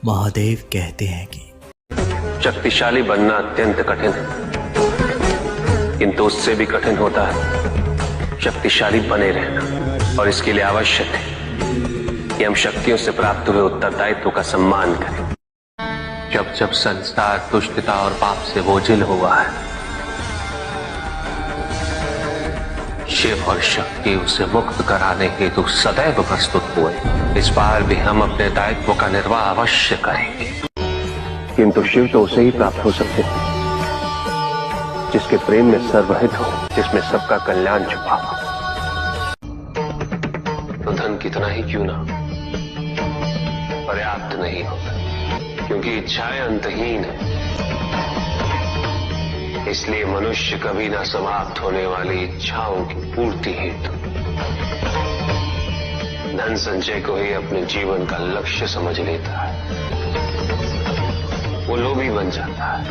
महादेव कहते हैं कि शक्तिशाली बनना अत्यंत कठिन है, किंतु उससे भी कठिन होता है शक्तिशाली बने रहना। और इसके लिए आवश्यक है कि हम शक्तियों से प्राप्त हुए उत्तरदायित्व का सम्मान करें। जब जब संसार दुष्टता और पाप से बोझिल हुआ है, शिव और शक्ति उसे मुक्त कराने हेतु सदैव प्रस्तुत हुए। इस बार भी हम अपने दायित्व का निर्वाह अवश्य करेंगे, किंतु शिव तो उसे ही प्राप्त हो सकते हैं जिसके प्रेम में सर्वहित हो, जिसमें सबका कल्याण छुपा हो। तो धन कितना ही क्यों ना पर्याप्त नहीं होता, क्योंकि इच्छाएं अंतहीन है। इसलिए मनुष्य कभी ना समाप्त होने वाली इच्छाओं की पूर्ति हेतु धन संचय को ही अपने जीवन का लक्ष्य समझ लेता है। वो लोभी बन जाता है।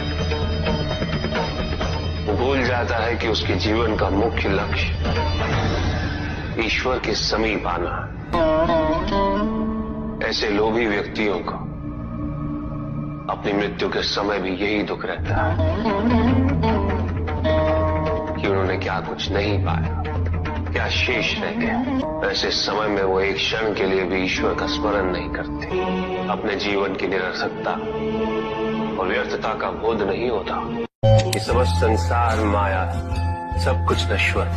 वो भूल जाता है कि उसके जीवन का मुख्य लक्ष्य ईश्वर के समीप आना है। ऐसे लोभी व्यक्तियों को अपनी मृत्यु के समय भी यही दुख रहता है कि उन्होंने क्या कुछ नहीं पाया, क्या शेष रह गया। ऐसे समय में वो एक क्षण के लिए भी ईश्वर का स्मरण नहीं करते। अपने जीवन की निरर्थकता और व्यर्थता का बोध नहीं होता। ये समस्त संसार माया, सब कुछ नश्वर।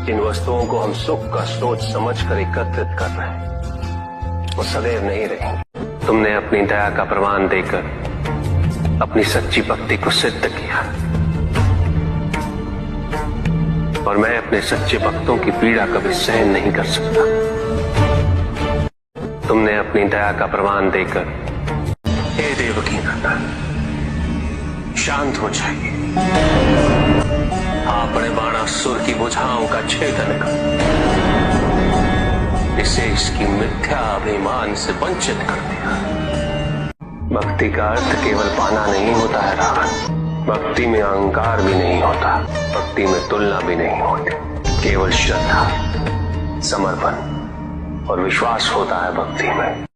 जिन वस्तुओं को हम सुख का सोच समझ कर एकत्रित कर रहे हैं, वो सदैव नहीं रहेंगे। तुमने अपनी दया का प्रमाण देकर अपनी सच्ची भक्ति को सिद्ध किया, और मैं अपने सच्चे भक्तों की पीड़ा कभी सहन नहीं कर सकता। तुमने अपनी दया का प्रमाण देकर, हे देवकी नंदन, शांत हो जाइए। आपने बाणासुर की भुजाओं का छेदन कर इसे इसकी मिथ्या अभिमान से वंचित कर दिया। भक्ति का अर्थ केवल पाना नहीं होता है रावण। भक्ति में अहंकार भी नहीं होता, भक्ति में तुलना भी नहीं होती। केवल श्रद्धा, समर्पण और विश्वास होता है भक्ति में।